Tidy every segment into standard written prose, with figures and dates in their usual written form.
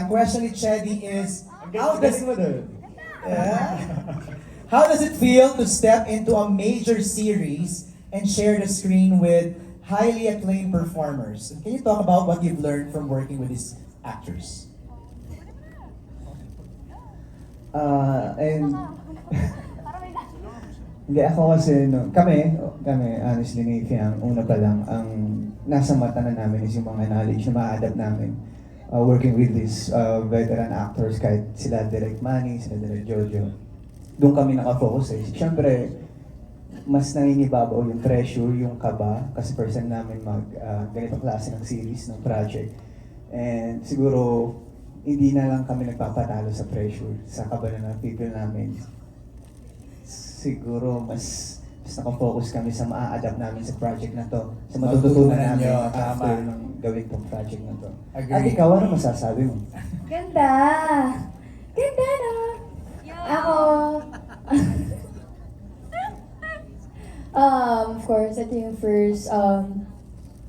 question ni Chedi is, how does, mo doon? yeah. How does it feel to step into a major series and share the screen with highly acclaimed performers? And can you talk about what you've learned from working with these actors? And hindi ako kasi kami honestly ni Fiang, una pa lang ang nasa mata na namin is yung mga knowledge na ma-adapt namin working with these veteran actors kahit sila Direk Manny, sila Direk Jojo. Doon kami nakafocus eh. Siyempre, mas nangingibabaw yung pressure, yung kaba kasi first time namin mag ganitong klase ng series, ng project. And siguro, hindi na lang kami nagpapatalo sa pressure, sa kaba na people namin. Siguro mas nakafocus kami sa maa-adapt namin sa project na to, sa matututunan namin nyo, after tama. ng gawin tong project na to. Agree. At ikaw, ano masasabi mo? Ganda! Ganda, no? Ako... of course, ito yung first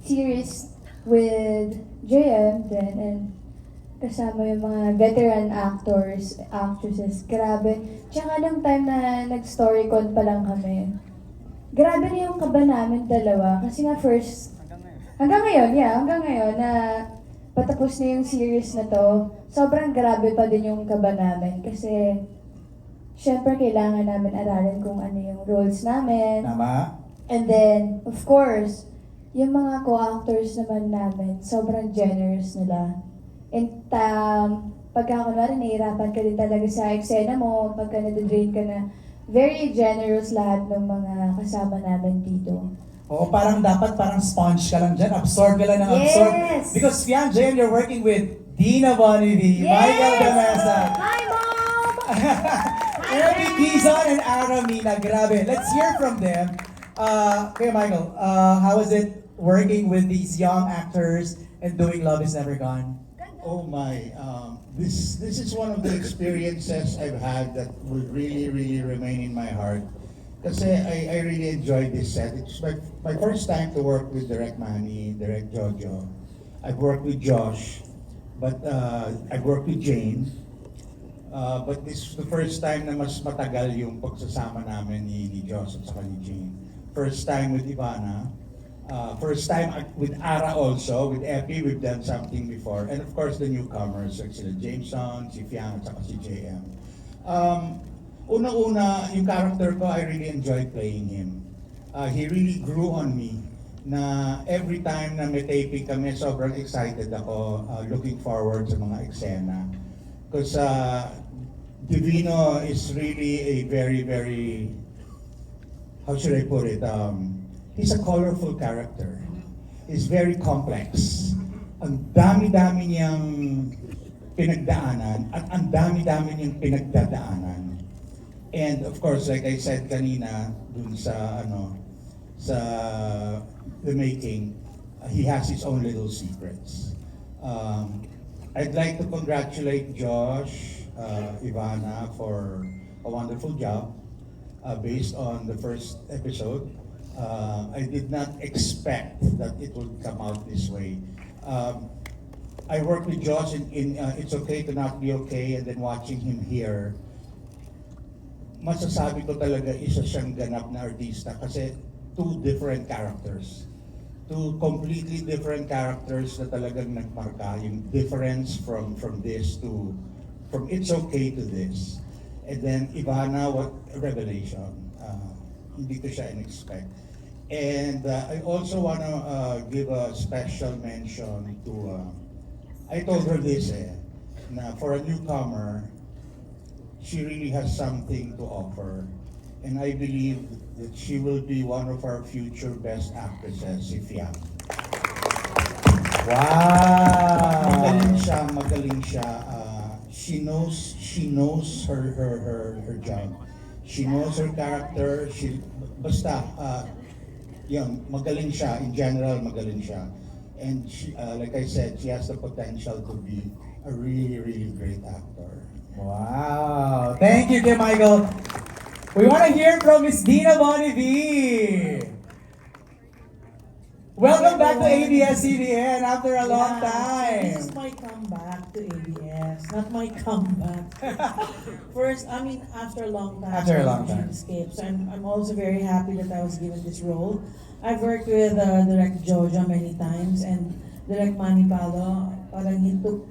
series with JM then, and kasama yung mga veteran actors, actresses. Grabe. Tsaka nung time na nag-storycon pa lang kami, grabe na yung kaba namin dalawa. Kasi nga first, hanggang ngayon na patapos na yung series na to, sobrang grabe pa din yung kaba namin. Kasi, syempre kailangan namin aralin kung ano yung roles namin. Tama? And then, of course, yung mga co-actors naman namin, sobrang generous nila. And pagka kunwari nahihirapan ka din talaga sa eksena mo, pagka nadidrain ka na, very generous lahat ng mga kasama namin dito. Oo, parang dapat parang sponge ka lang dyan. Absorb ka lang ng absorb. Yes! Because Fiang JM, you're working with Dina Bonnevie, Yes! Michael Gamesa, Hi, Mom! Erby Dizon, and Aramina. Grabe. Let's hear from them. Okay, Michael, how is it working with these young actors and doing Love Is Never Gone? Oh my, this is one of the experiences I've had that will really remain in my heart. Kasi I really enjoyed this set. It's my first time to work with Direk Manny, Direk Jojo. I've worked with Josh, but I've worked with Jane. But this is the first time na mas matagal yung pagsasama namin ni Josh at saka ni Jane. First time with Ivana. First time with Ara also, with Epi, we've done something before. And of course, the newcomers, like sila Jameson, si Fiang, at saka si JM. Una-una, yung character ko, I really enjoyed playing him. He really grew on me na every time na may taping kami, sobrang excited ako, looking forward sa mga eksena. Because Divino is really a very, how should I put it? He's a colorful character. He's very complex. Ang dami-dami niyang pinagdaanan at ang dami-dami niyang pinagdadaanan. And of course, like I said kanina, dun sa the making, he has his own little secrets. I'd like to congratulate Josh, Ivana for a wonderful job based on the first episode. I did not expect that it would come out this way. I worked with Josh in It's Okay to Not Be Okay, and then watching him here, masasabi ko talaga isa siyang ganap na artista kasi two different characters. Two completely different characters na talagang nagmarka. Yung difference from this to, from It's Okay to this. And then Ivana, what a revelation. Hindi ko siya in-expect. And I also want to give a special mention to, I told her this na for a newcomer, she really has something to offer. And I believe that she will be one of our future best actresses, si Fiang. Wow! Magaling siya. She knows her job. She knows her character. Basta, yun, magaling siya. In general, magaling siya. And she, like I said, she has the potential to be a really great actor. Wow! Thank you, Michael. We want to hear from Miss Dina Bonnevie. Welcome back to ABS-CBN after a long time. This is my comeback to ABS, not my comeback. First, I mean, after a long time. After a long time. Escape. So I'm also very happy that I was given this role. I've worked with Direct Jojo many times and Direct Manny Palo. Parang he took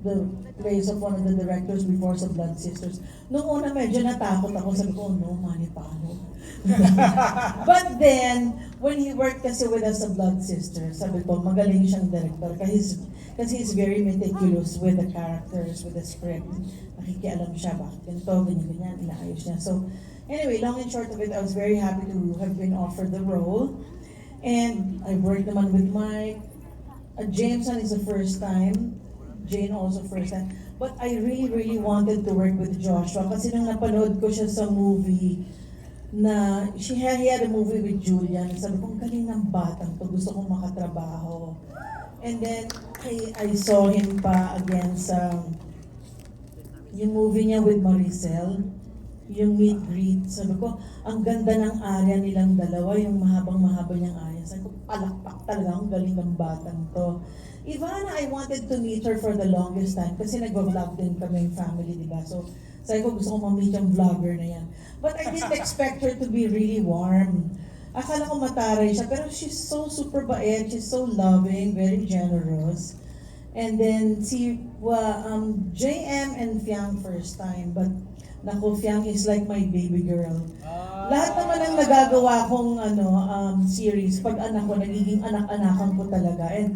the place of one of the directors before sa Blood Sisters. Noong una medyo natakot ako, sabi ko, oh, no, Manny Palo. But then, when he worked kasi with us sa Blood Sisters, sabi ko, magaling siyang director kasi he's very meticulous with the characters, with the script. Nakikialam siya, bakit ganito, ganyan, inaayos niya. So, anyway, long and short of it, I was very happy to have been offered the role. And I worked naman with Mike. Jameson is the first time. Jane also first time. But I really wanted to work with Joshua kasi nung napanood ko siya sa movie na he had a movie with Julian. Sabi ko, ang galing ng batang to. Gusto kong makatrabaho. And then, I saw him pa again sa yung movie niya with Maricel. Yung meet greet. Sabi ko, ang ganda ng area nilang dalawa. Yung mahabang-mahaba niyang area. Sabi ko, palakpak talaga. Ang galing ng batang to. Ivana, I wanted to meet her for the longest time kasi nag-vlog din kami yung family, di ba? So, sabi ko gusto ko ma-meet yung vlogger na yan. But I didn't expect her to be really warm. Akala ko mataray siya, pero she's so super bait, she's so loving, very generous. And then JM and Fiang first time, but naku, Fiang is like my baby girl. Lahat naman ang nagagawa kong series, pag anak ko, nagiging anak-anakan ko talaga. And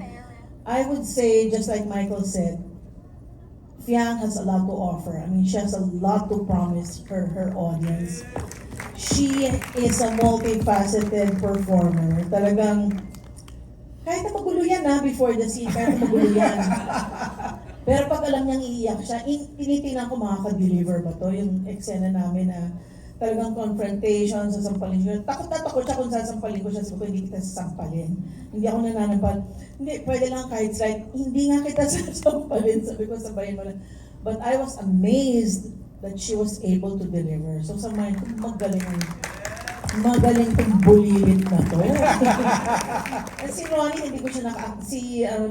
I would say, just like Michael said, Fiang has a lot to offer. I mean, she has a lot to promise her audience. She is a multifaceted performer. Talagang, kahit na magulo yan before the scene, kahit na magulo yan. Pero pag alam niyang iiyak siya, tinitingnan ko makaka-deliver ba to? Yung eksena namin na talagang confrontation, sasampalin siya. Takot na takot siya kung sasampalin ko siya. Sabi ko, hindi kita sasampalin. Hindi ako nananampal. Hindi, pwede lang kahit slide. Hindi nga kita sasampalin. Sabi ko, sabayin mo lang. But I was amazed that she was able to deliver. So sa mind ko, magaling tong bulilit na to. At si Ronnie, hindi ko siya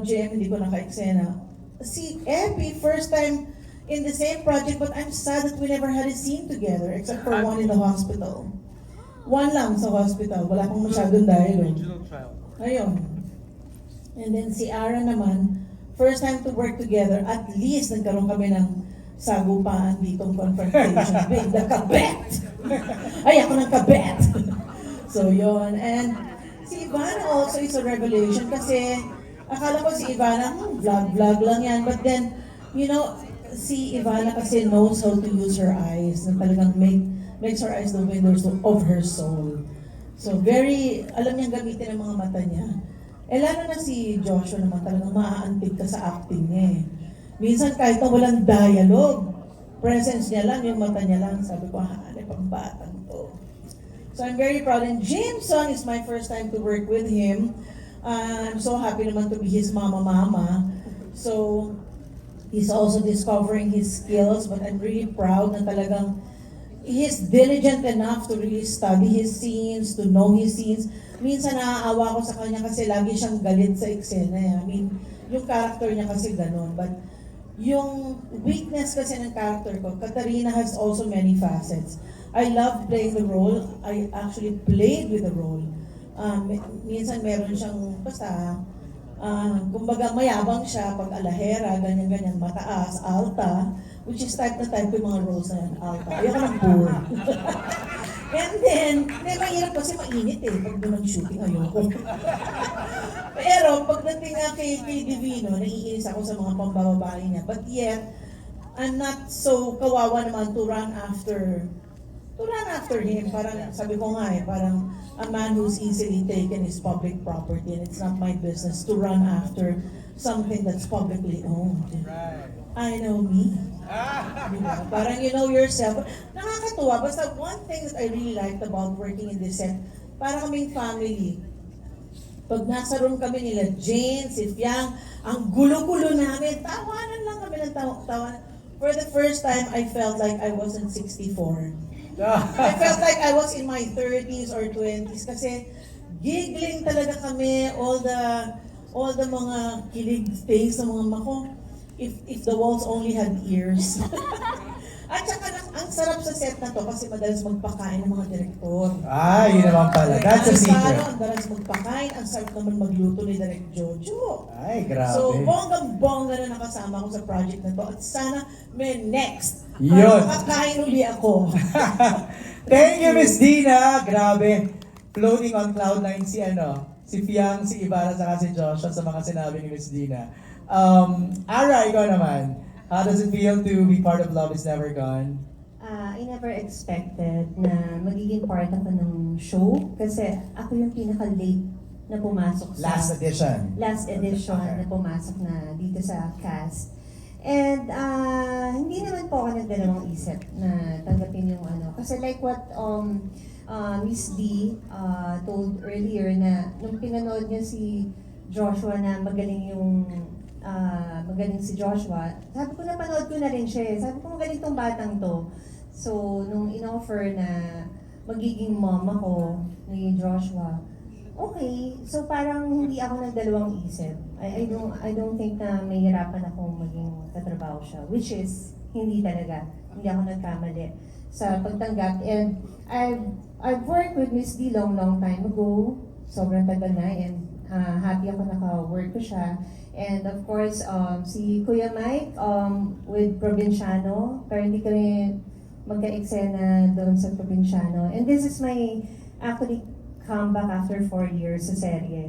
JM, hindi ko naka-eksena. Si Epi, first time in the same project, but I'm sad that we never had a scene together, except for one in the hospital. One lang sa hospital, wala pang masyadong dialogue. Ayun. And then si Ara naman, first time to work together, at least nagkaroon kami ng sagupaan ditong confrontation. Big, the kabet! Ay, ako ng kabet! So yun, and si Ivana also is a revelation kasi akala ko si Ivana, vlog lang yan, but then, you know, si Ivana kasi knows how to use her eyes, na talagang makes her eyes the windows of her soul. So very, alam niyang gamitin ang mga mata niya. Eh lalo na si Joshua naman talagang maaantig ka sa acting niya eh. Minsan kahit na walang dialogue, presence niya lang, yung mata niya lang, sabi ko, hanip ang batang to. So I'm very proud. And Jameson is my first time to work with him. I'm so happy naman to be his mama. So, he's also discovering his skills, but I'm really proud na talagang he's diligent enough to really study his scenes, to know his scenes. Minsan naaawa ko sa kanya kasi lagi siyang galit sa eksena. I mean, yung character niya kasi ganun. But yung weakness kasi ng character ko, Katarina has also many facets. I love playing the role. I actually played with the role. Minsan meron siyang basta kumbaga mayabang siya pag alahera, ganyan-ganyan, mataas, alta, which is type na type yung mga roles na yan, alta. Ayoko ng poor. And then, mahirap kasi mainit pag doon shooting, ayoko. Pero pagdating nga kay Divino, naiinis ako sa mga pambababae niya. But yet, I'm not so kawawa naman to run after him. Parang sabi ko nga parang a man who's easily taken is public property and it's not my business to run after something that's publicly owned. Right. I know me. Diba? Parang you know yourself. Nakakatuwa. Basta one thing that I really liked about working in this set, para kaming family. Pag nasa room kami nila, Jane, si Fiang, ang gulo-gulo namin. Tawanan lang kami ng tawanan. For the first time, I felt like I wasn't 64. I felt like I was in my 30s or 20s kasi giggling talaga kami, all the mga kilig things ng mga mako. If the walls only had ears. At saka ang sarap sa set na to kasi madalas magpakain ng mga direktor. Ah, yun naman pala. That's a Ang secret. Ang dalas magpakain, ang sarap naman magluto ni Direk Jojo. Ay, grabe. So, bonggang-bongga na nakasama ko sa project na to. At sana may next. Yun. Para makakain uli ako. Thank you, Miss Dina. Grabe. Floating on cloud nine si Fiang, si Ibarra, saka si Joshua sa mga sinabi ni Miss Dina. Ara, ikaw naman. How does it feel to be part of Love Is Never Gone? I never expected na magiging part ako ng show kasi ako yung pinaka-late na pumasok sa Last edition. last edition Okay. na pumasok na dito sa cast. And hindi naman po ako nagdalawang isip na tanggapin yung ano. Kasi like what Miss D told earlier na nung pinanood niya si Joshua na magaling si Joshua, sabi ko napanood ko na rin siya eh. Sabi ko magaling tong batang to. So, nung in-offer na magiging mom ako ni Joshua, okay. So, parang hindi ako nagdalawang isip. I don't think na may hirapan akong maging katrabaho siya. Which is, hindi talaga. Hindi ako nagkamali sa pagtanggap. And I've worked with Miss D long time ago. Sobrang tagal na. And happy ako naka-work ko siya. And of course, si Kuya Mike with Provinciano. Pero hindi kami magka-eksena doon sa Provinciano. And this is my actually comeback after 4 years sa serye.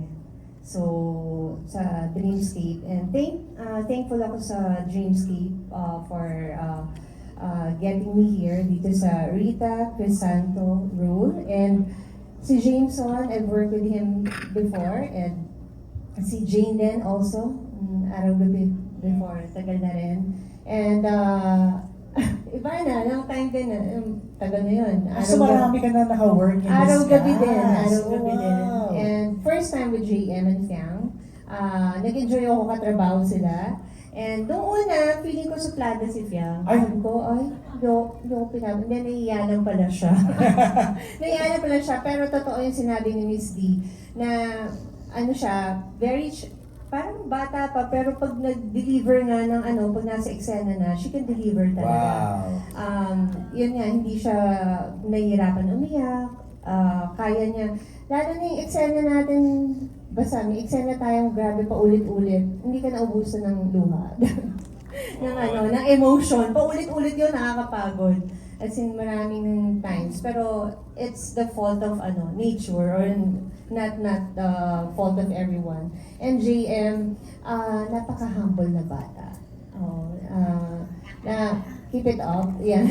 So, sa Dreamscape. And thankful ako sa Dreamscape for getting me here dito sa Rita Crisanto role. And si Jameson, I've worked with him before. And si Jane din also, araw-gabi before, tagal na rin. And iba na, long time din na, tagal na yun. So marami ka na naka-work in this Araw-gabi cast. din, araw-gabi Oh, din. wow. And first time with JM and Fiang, nag-enjoy ako katrabaho sila. And noong una, feeling ko suplada si Fiang. Ay. Sabi ko, hindi ko pinag... Hindi, nahihiyanan pala siya. Nahihiyanan pala siya, pero totoo yung sinabi ni Miss D, na ano siya, parang bata pa, pero pag nag-deliver nga ng pag nasa eksena na, she can deliver talaga. Wow. Yun nga, hindi siya nahihirapan umiyak, kaya niya. Lalo na yung eksena natin, basta may eksena tayong grabe pa ulit-ulit, hindi ka naubusan ng luha. ng emotion. Paulit-ulit yun, nakakapagod. As in, maraming times. Pero, it's the fault of nature or not the fault of everyone. And JM, napaka-humble na bata. Keep it up. Yan.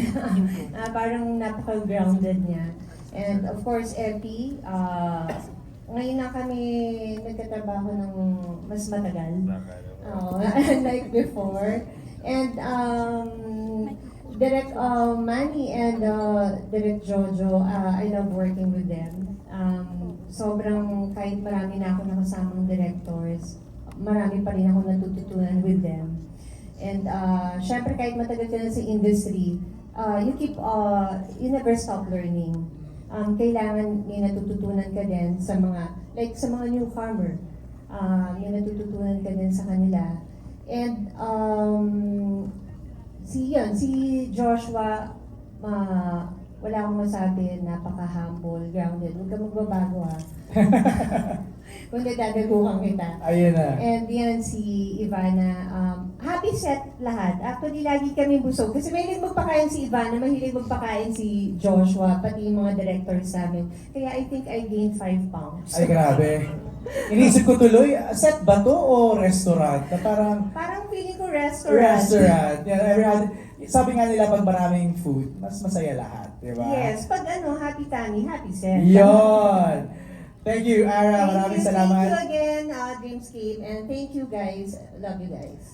Parang napaka-grounded niya. And of course, Epi, ngayon na kami nagkatrabaho ng mas matagal. Like before. And Direk Manny and Direk Jojo, I love working with them. Sobrang kahit marami na ako nakasamang directors, marami pa rin ako natututunan with them. And syempre kahit matagal ka na sa industry, you never stop learning. Kailangan may natututunan ka din sa mga newcomer. May natututunan ka din sa kanila. And si Joshua, wala akong masabi, napaka-humble, grounded. Huwag ka magbabago ha. Kung dadadaguhan kita. Ayun na. And yan si Ivana, happy set lahat. Actually, lagi kami busog. Kasi mahilig magpakain si Ivana, mahilig magpakain si Joshua, pati yung mga directors namin. Kaya I think I gained 5 pounds. Ay, grabe. Inisip ko tuloy, set ba to o restaurant? Na Parang feeling ko restaurant. restaurant. Sabi nga nila, pag maraming food, mas masaya lahat. Diba? Yes, pag happy tummy, happy set. Yon. Thank you, Ara. Maraming salamat. Thank you again, Dreamscape. And thank you guys. Love you guys.